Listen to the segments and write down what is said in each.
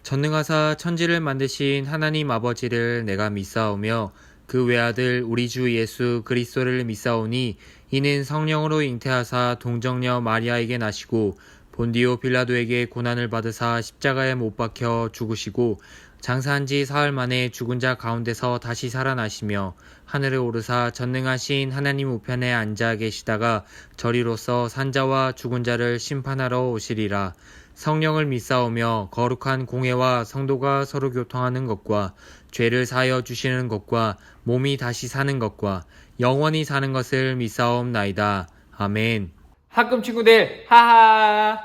전능하사 천지를 만드신 하나님 아버지를 내가 믿사오며 그 외아들 우리 주 예수 그리스도를 믿사오니 이는 성령으로 잉태하사 동정녀 마리아에게 나시고 본디오 빌라도에게 고난을 받으사 십자가에 못 박혀 죽으시고 장사한 지 사흘 만에 죽은 자 가운데서 다시 살아나시며 하늘에 오르사 전능하신 하나님 우편에 앉아 계시다가 저리로서 산자와 죽은 자를 심판하러 오시리라. 성령을 믿사오며 거룩한 공회와 성도가 서로 교통하는 것과 죄를 사하여 주시는 것과 몸이 다시 사는 것과 영원히 사는 것을 믿사옵나이다. 아멘. 학금 친구들, 하하!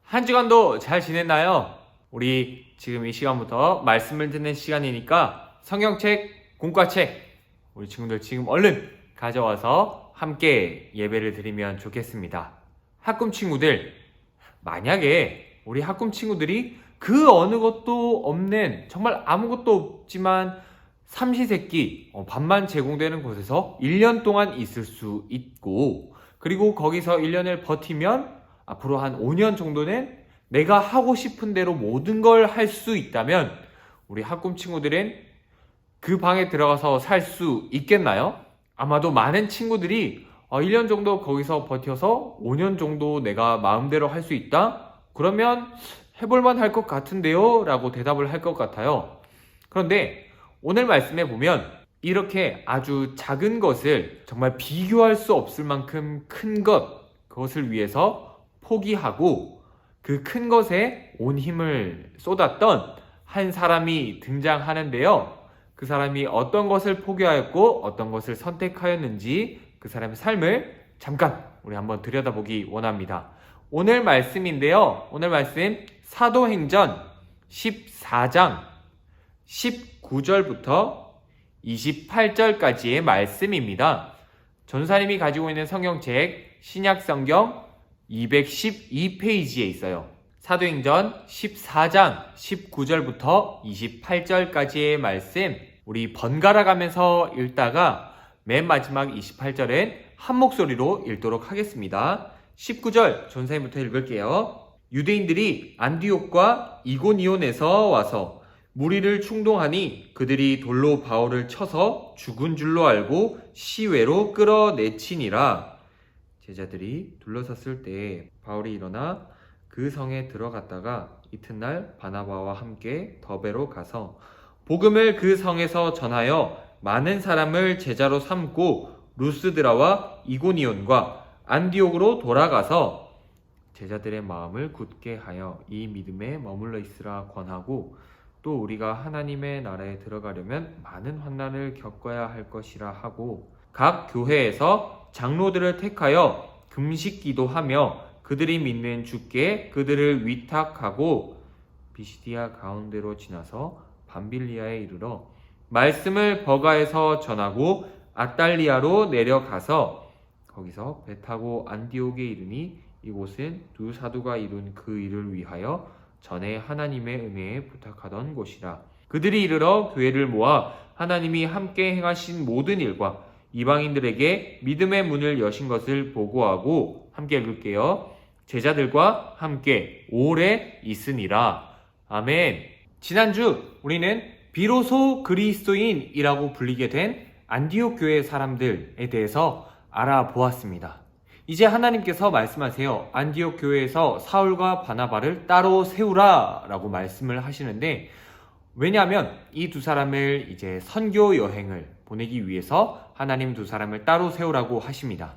한 주간도 잘 지냈나요? 우리 지금 이 시간부터 말씀을 듣는 시간이니까 성경책, 공과책, 우리 친구들 지금 얼른 가져와서 함께 예배를 드리면 좋겠습니다. 학금 친구들, 만약에 우리 학금 친구들이 그 어느 것도 없는, 정말 아무것도 없지만 삼시세끼 밥만 제공되는 곳에서 1년 동안 있을 수 있고, 그리고 거기서 1년을 버티면 앞으로 한 5년 정도는 내가 하고 싶은 대로 모든 걸 할 수 있다면 우리 학금 친구들은 그 방에 들어가서 살 수 있겠나요? 아마도 많은 친구들이 1년 정도 거기서 버텨서 5년 정도 내가 마음대로 할 수 있다? 그러면 해볼만 할 것 같은데요? 라고 대답을 할 것 같아요. 그런데 오늘 말씀에 보면 이렇게 아주 작은 것을 정말 비교할 수 없을 만큼 큰 것, 그것을 위해서 포기하고 그 큰 것에 온 힘을 쏟았던 한 사람이 등장하는데요. 그 사람이 어떤 것을 포기하였고 어떤 것을 선택하였는지 그 사람의 삶을 잠깐 우리 한번 들여다보기 원합니다. 오늘 말씀인데요. 오늘 말씀 사도행전 14장 19절부터 28절까지의 말씀입니다. 전사님이 가지고 있는 성경책 신약성경 212페이지에 있어요. 사도행전 14장 19절부터 28절까지의 말씀, 우리 번갈아 가면서 읽다가 맨 마지막 28절엔 한 목소리로 읽도록 하겠습니다. 19절 전사님부터 읽을게요. 유대인들이 안디옥과 이고니온에서 와서 무리를 충동하니 그들이 돌로 바울을 쳐서 죽은 줄로 알고 시외로 끌어내치니라. 제자들이 둘러섰을 때 바울이 일어나 그 성에 들어갔다가 이튿날 바나바와 함께 더베로 가서 복음을 그 성에서 전하여 많은 사람을 제자로 삼고 루스드라와 이고니온과 안디옥으로 돌아가서 제자들의 마음을 굳게 하여 이 믿음에 머물러 있으라 권하고 또 우리가 하나님의 나라에 들어가려면 많은 환난을 겪어야 할 것이라 하고 각 교회에서 장로들을 택하여 금식 기도하며 그들이 믿는 주께 그들을 위탁하고 비시디아 가운데로 지나서 밤빌리아에 이르러 말씀을 버가에서 전하고 아달리아로 내려가서 거기서 배 타고 안디옥에 이르니 이곳은 두 사도가 이룬 그 일을 위하여 전에 하나님의 은혜에 부탁하던 곳이라. 그들이 이르러 교회를 모아 하나님이 함께 행하신 모든 일과 이방인들에게 믿음의 문을 여신 것을 보고하고 함께 읽을게요. 제자들과 함께 오래 있으니라. 아멘. 지난주 우리는 비로소 그리스도인이라고 불리게 된 안디옥 교회 사람들에 대해서 알아보았습니다. 이제 하나님께서 말씀하세요. 안디옥 교회에서 사울과 바나바를 따로 세우라 라고 말씀을 하시는데, 왜냐하면 이 두 사람을 이제 선교 여행을 보내기 위해서 하나님 두 사람을 따로 세우라고 하십니다.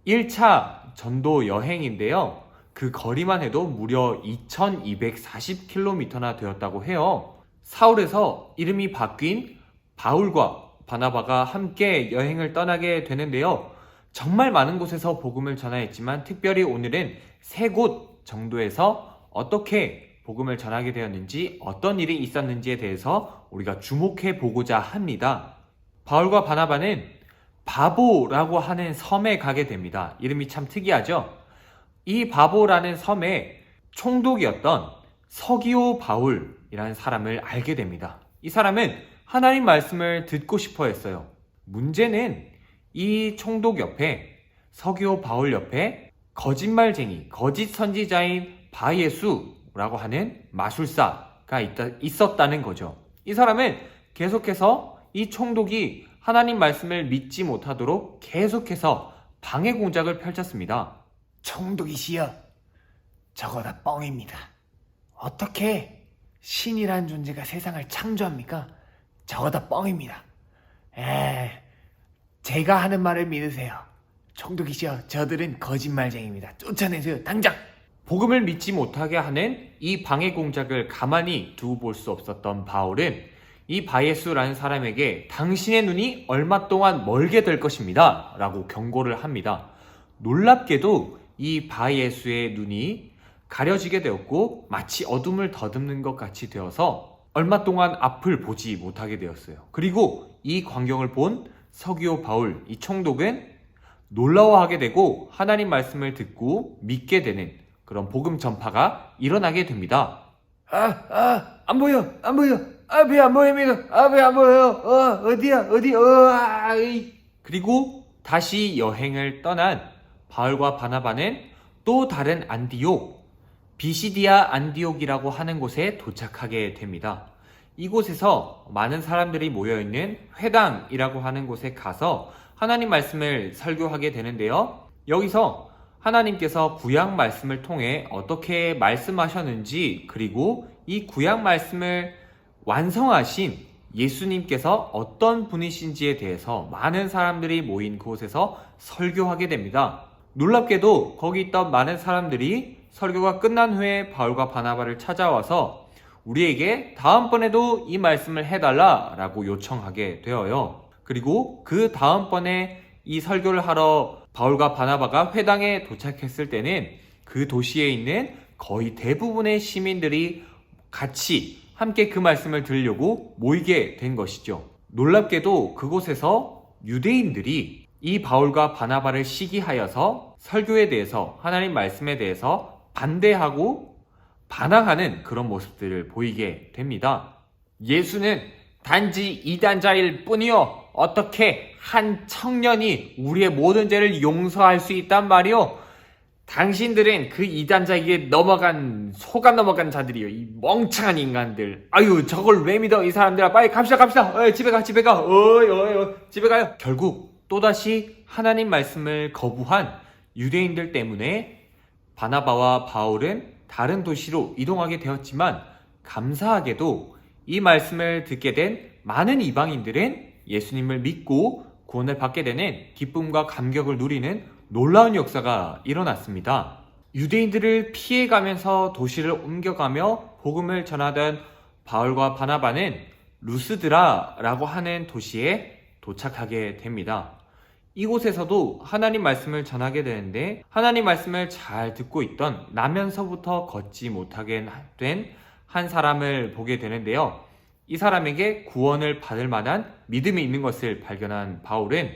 1차 전도 여행인데요. 그 거리만 해도 무려 2240km나 되었다고 해요. 사울에서 이름이 바뀐 바울과 바나바가 함께 여행을 떠나게 되는데요. 정말 많은 곳에서 복음을 전하였지만 특별히 오늘은 3곳 정도에서 어떻게 복음을 전하게 되었는지, 어떤 일이 있었는지에 대해서 우리가 주목해 보고자 합니다. 바울과 바나바는 바보라고 하는 섬에 가게 됩니다. 이름이 참 특이하죠? 이 바보라는 섬에 총독이었던 서기오 바울이라는 사람을 알게 됩니다. 이 사람은 하나님 말씀을 듣고 싶어 했어요. 문제는 이 총독 옆에, 서기오 바울 옆에 거짓말쟁이, 거짓 선지자인 바예수라고 하는 마술사, 유다가 있었다는 거죠. 이 사람은 계속해서 이 총독이 하나님 말씀을 믿지 못하도록 계속해서 방해 공작을 펼쳤습니다. 총독이시여, 저거 다 뻥입니다. 어떻게 신이란 존재가 세상을 창조합니까? 저거 다 뻥입니다. 제가 하는 말을 믿으세요. 총독이시여, 저들은 거짓말쟁이입니다. 쫓아내세요, 당장! 복음을 믿지 못하게 하는 이 방해 공작을 가만히 두고 볼 수 없었던 바울은 이 바예수라는 사람에게 당신의 눈이 얼마 동안 멀게 될 것입니다 라고 경고를 합니다. 놀랍게도 이 바예수의 눈이 가려지게 되었고 마치 어둠을 더듬는 것 같이 되어서 얼마 동안 앞을 보지 못하게 되었어요. 그리고 이 광경을 본 서기오 바울, 이 총독은 놀라워하게 되고 하나님 말씀을 듣고 믿게 되는 그런 복음 전파가 일어나게 됩니다. 안 보여. 앞이 안 보입니다. 앞이 안 보여요. 어디야, 그리고 다시 여행을 떠난 바울과 바나바는 또 다른 안디옥, 비시디아 안디옥이라고 하는 곳에 도착하게 됩니다. 이곳에서 많은 사람들이 모여있는 회당이라고 하는 곳에 가서 하나님 말씀을 설교하게 되는데요. 여기서 하나님께서 구약 말씀을 통해 어떻게 말씀하셨는지, 그리고 이 구약 말씀을 완성하신 예수님께서 어떤 분이신지에 대해서 많은 사람들이 모인 그곳에서 설교하게 됩니다. 놀랍게도 거기 있던 많은 사람들이 설교가 끝난 후에 바울과 바나바를 찾아와서 우리에게 다음번에도 이 말씀을 해달라 라고 요청하게 되어요. 그리고 그 다음번에 이 설교를 하러 바울과 바나바가 회당에 도착했을 때는 그 도시에 있는 거의 대부분의 시민들이 같이 함께 그 말씀을 들으려고 모이게 된 것이죠. 놀랍게도 그곳에서 유대인들이 이 바울과 바나바를 시기하여서 설교에 대해서, 하나님 말씀에 대해서 반대하고 반항하는 그런 모습들을 보이게 됩니다. 예수는 단지 이단자일 뿐이요, 어떻게 한 청년이 우리의 모든 죄를 용서할 수 있단 말이요? 당신들은 그 이단자에게 속아 넘어간 자들이요, 이 멍청한 인간들. 아유, 저걸 왜 믿어, 이 사람들아. 빨리 갑시다. 집에 가. 집에 가요. 결국 또다시 하나님 말씀을 거부한 유대인들 때문에 바나바와 바울은 다른 도시로 이동하게 되었지만, 감사하게도 이 말씀을 듣게 된 많은 이방인들은 예수님을 믿고 구원을 받게 되는 기쁨과 감격을 누리는 놀라운 역사가 일어났습니다. 유대인들을 피해가면서 도시를 옮겨가며 복음을 전하던 바울과 바나바는 루스드라라고 하는 도시에 도착하게 됩니다. 이곳에서도 하나님 말씀을 전하게 되는데, 하나님 말씀을 잘 듣고 있던 나면서부터 걷지 못하게 된 한 사람을 보게 되는데요. 이 사람에게 구원을 받을 만한 믿음이 있는 것을 발견한 바울은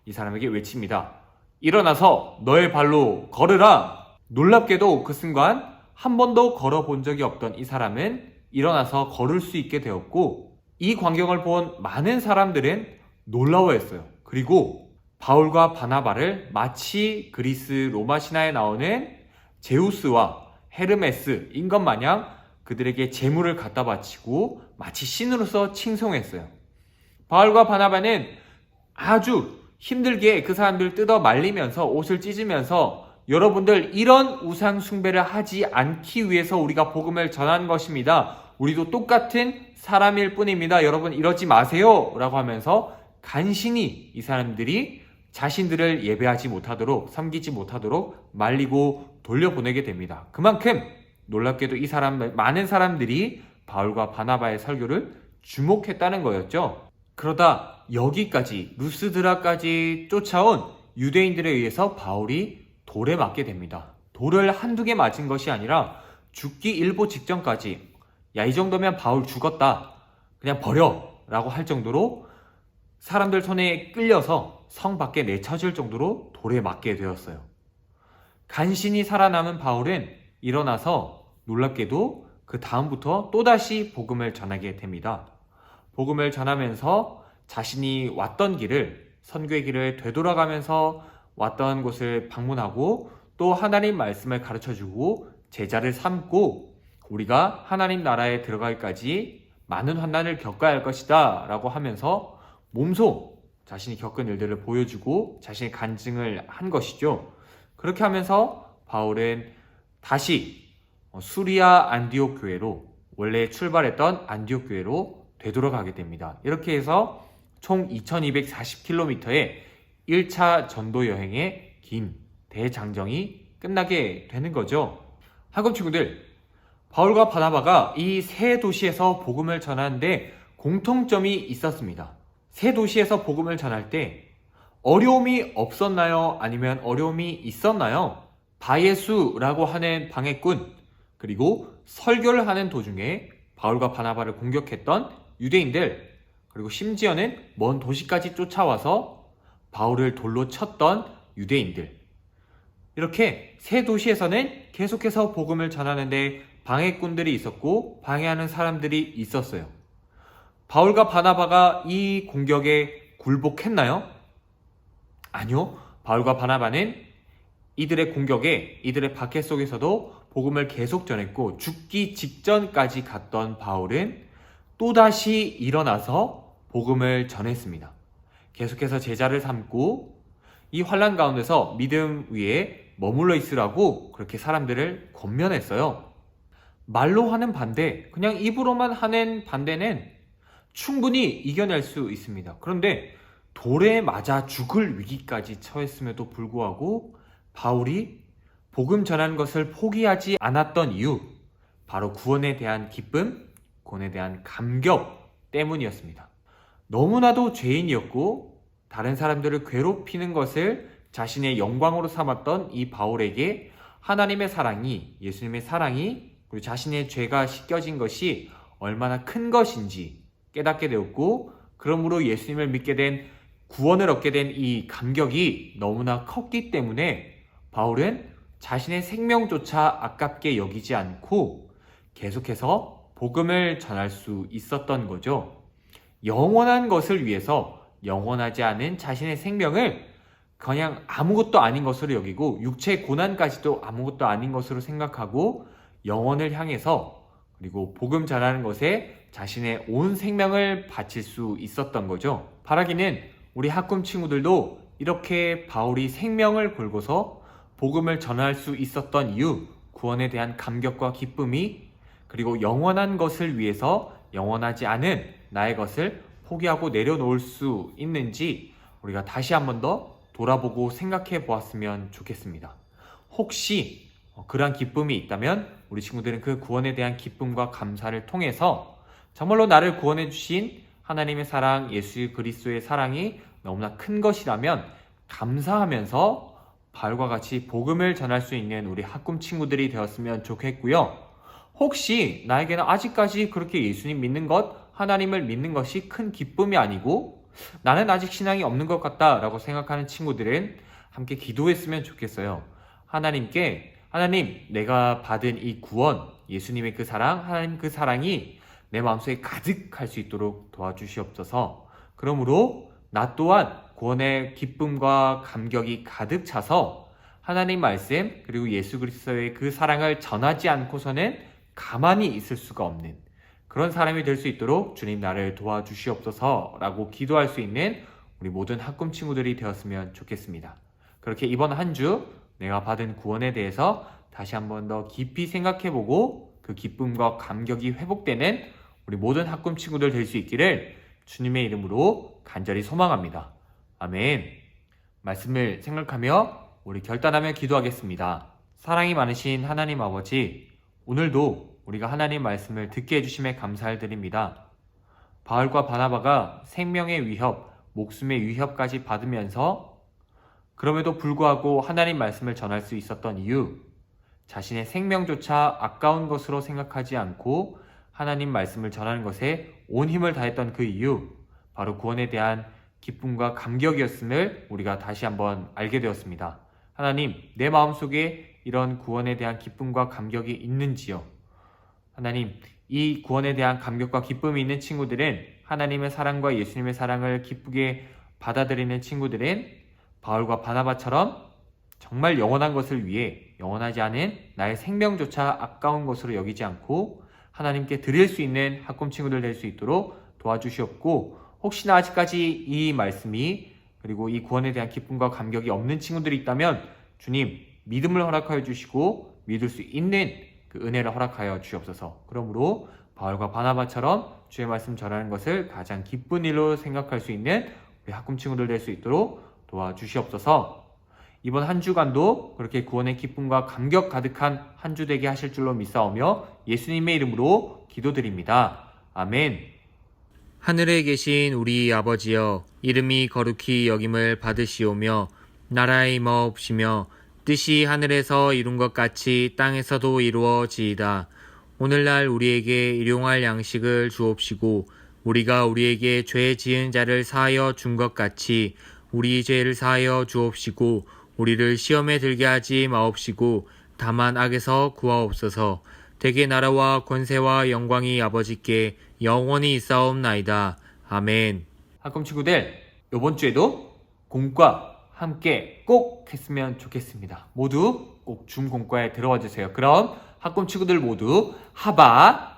이 사람에게 외칩니다. 일어나서 너의 발로 걸으라. 놀랍게도 그 순간 한 번도 걸어본 적이 없던 이 사람은 일어나서 걸을 수 있게 되었고, 이 광경을 본 많은 사람들은 놀라워했어요. 그리고 바울과 바나바를 마치 그리스 로마 신화에 나오는 제우스와 헤르메스인 것 마냥 그들에게 재물을 갖다 바치고 마치 신으로서 칭송했어요. 바울과 바나바는 아주 힘들게 그 사람들을 뜯어 말리면서 옷을 찢으면서, 여러분들 이런 우상 숭배를 하지 않기 위해서 우리가 복음을 전하는 것입니다. 우리도 똑같은 사람일 뿐입니다. 여러분 이러지 마세요 라고 하면서 간신히 이 사람들이 자신들을 예배하지 못하도록, 섬기지 못하도록 말리고 돌려보내게 됩니다. 그만큼 놀랍게도 많은 사람들이 바울과 바나바의 설교를 주목했다는 거였죠. 그러다 여기까지, 루스드라까지 쫓아온 유대인들에 의해서 바울이 돌에 맞게 됩니다. 돌을 한두 개 맞은 것이 아니라 죽기 일보 직전까지, 야, 이 정도면 바울 죽었다, 그냥 버려 라고 할 정도로 사람들 손에 끌려서 성 밖에 내쳐질 정도로 돌에 맞게 되었어요. 간신히 살아남은 바울은 일어나서 놀랍게도 그 다음부터 또다시 복음을 전하게 됩니다. 복음을 전하면서 자신이 왔던 길을, 선교의 길을 되돌아가면서 왔던 곳을 방문하고 또 하나님 말씀을 가르쳐주고 제자를 삼고 우리가 하나님 나라에 들어가기까지 많은 환난을 겪어야 할 것이다 라고 하면서 몸소 자신이 겪은 일들을 보여주고 자신의 간증을 한 것이죠. 그렇게 하면서 바울은 다시 수리아 안디옥 교회로, 원래 출발했던 안디옥 교회로 되돌아가게 됩니다. 이렇게 해서 총 2240km의 1차 전도 여행의 긴 대장정이 끝나게 되는 거죠. 학급 친구들, 바울과 바나바가 이 세 도시에서 복음을 전하는데 공통점이 있었습니다. 세 도시에서 복음을 전할 때 어려움이 없었나요? 아니면 어려움이 있었나요? 바예수라고 하는 방해꾼, 그리고 설교를 하는 도중에 바울과 바나바를 공격했던 유대인들, 그리고 심지어는 먼 도시까지 쫓아와서 바울을 돌로 쳤던 유대인들, 이렇게 세 도시에서는 계속해서 복음을 전하는데 방해꾼들이 있었고 방해하는 사람들이 있었어요. 바울과 바나바가 이 공격에 굴복했나요? 아니요. 바울과 바나바는 이들의 공격에, 이들의 박해 속에서도 복음을 계속 전했고 죽기 직전까지 갔던 바울은 또다시 일어나서 복음을 전했습니다. 계속해서 제자를 삼고 이 환난 가운데서 믿음 위에 머물러 있으라고 그렇게 사람들을 권면했어요. 말로 하는 반대, 그냥 입으로만 하는 반대는 충분히 이겨낼 수 있습니다. 그런데 돌에 맞아 죽을 위기까지 처했음에도 불구하고 바울이 복음 전하는 것을 포기하지 않았던 이유, 바로 구원에 대한 기쁨, 구원에 대한 감격 때문이었습니다. 너무나도 죄인이었고 다른 사람들을 괴롭히는 것을 자신의 영광으로 삼았던 이 바울에게 하나님의 사랑이, 예수님의 사랑이, 그리고 자신의 죄가 씻겨진 것이 얼마나 큰 것인지 깨닫게 되었고, 그러므로 예수님을 믿게 된, 구원을 얻게 된 이 감격이 너무나 컸기 때문에 바울은 자신의 생명조차 아깝게 여기지 않고 계속해서 복음을 전할 수 있었던 거죠. 영원한 것을 위해서 영원하지 않은 자신의 생명을 그냥 아무것도 아닌 것으로 여기고 육체의 고난까지도 아무것도 아닌 것으로 생각하고 영원을 향해서, 그리고 복음 전하는 것에 자신의 온 생명을 바칠 수 있었던 거죠. 바라기는 우리 학금 친구들도 이렇게 바울이 생명을 걸고서 복음을 전할 수 있었던 이유, 구원에 대한 감격과 기쁨이, 그리고 영원한 것을 위해서 영원하지 않은 나의 것을 포기하고 내려놓을 수 있는지 우리가 다시 한 번 더 돌아보고 생각해 보았으면 좋겠습니다. 혹시 그러한 기쁨이 있다면 우리 친구들은 그 구원에 대한 기쁨과 감사를 통해서 정말로 나를 구원해 주신 하나님의 사랑, 예수 그리스도의 사랑이 너무나 큰 것이라면 감사하면서 바울과 같이 복음을 전할 수 있는 우리 학금 친구들이 되었으면 좋겠고요. 혹시 나에게는 아직까지 그렇게 예수님 믿는 것, 하나님을 믿는 것이 큰 기쁨이 아니고 나는 아직 신앙이 없는 것 같다라고 생각하는 친구들은 함께 기도했으면 좋겠어요. 하나님께, 하나님, 내가 받은 이 구원, 예수님의 그 사랑, 하나님 그 사랑이 내 마음속에 가득할 수 있도록 도와주시옵소서. 그러므로 나 또한 구원의 기쁨과 감격이 가득 차서 하나님 말씀, 그리고 예수 그리스도의 그 사랑을 전하지 않고서는 가만히 있을 수가 없는 그런 사람이 될 수 있도록 주님 나를 도와주시옵소서 라고 기도할 수 있는 우리 모든 학금 친구들이 되었으면 좋겠습니다. 그렇게 이번 한 주 내가 받은 구원에 대해서 다시 한 번 더 깊이 생각해보고 그 기쁨과 감격이 회복되는 우리 모든 학금 친구들 될 수 있기를 주님의 이름으로 간절히 소망합니다. 아멘. 말씀을 생각하며 우리 결단하며 기도하겠습니다. 사랑이 많으신 하나님 아버지, 오늘도 우리가 하나님 말씀을 듣게 해주심에 감사를 드립니다. 바울과 바나바가 생명의 위협, 목숨의 위협까지 받으면서 그럼에도 불구하고 하나님 말씀을 전할 수 있었던 이유, 자신의 생명조차 아까운 것으로 생각하지 않고 하나님 말씀을 전하는 것에 온 힘을 다했던 그 이유, 바로 구원에 대한 기쁨과 감격이었음을 우리가 다시 한번 알게 되었습니다. 하나님, 내 마음속에 이런 구원에 대한 기쁨과 감격이 있는지요? 하나님, 이 구원에 대한 감격과 기쁨이 있는 친구들은, 하나님의 사랑과 예수님의 사랑을 기쁘게 받아들이는 친구들은 바울과 바나바처럼 정말 영원한 것을 위해 영원하지 않은 나의 생명조차 아까운 것으로 여기지 않고 하나님께 드릴 수 있는 학금 친구들 될 수 있도록 도와주시옵고, 혹시나 아직까지 이 말씀이 그리고 이 구원에 대한 기쁨과 감격이 없는 친구들이 있다면 주님 믿음을 허락하여 주시고 믿을 수 있는 그 은혜를 허락하여 주옵소서. 그러므로 바울과 바나바처럼 주의 말씀 전하는 것을 가장 기쁜 일로 생각할 수 있는 우리 학금 친구들 될 수 있도록 도와주시옵소서. 이번 한 주간도 그렇게 구원의 기쁨과 감격 가득한 한 주 되게 하실 줄로 믿사오며 예수님의 이름으로 기도드립니다. 아멘. 하늘에 계신 우리 아버지여, 이름이 거룩히 여김을 받으시오며 나라의 임하옵시며 뜻이 하늘에서 이룬 것 같이 땅에서도 이루어지이다. 오늘날 우리에게 일용할 양식을 주옵시고 우리가 우리에게 죄 지은 자를 사하여 준 것 같이 우리 죄를 사하여 주옵시고 우리를 시험에 들게 하지 마옵시고 다만 악에서 구하옵소서. 대개 나라와 권세와 영광이 아버지께 영원히 있사옵나이다. 아멘. 학금 친구들, 이번 주에도 공과 함께 꼭 했으면 좋겠습니다. 모두 꼭 줌 공과에 들어와 주세요. 그럼 학금 친구들 모두 하바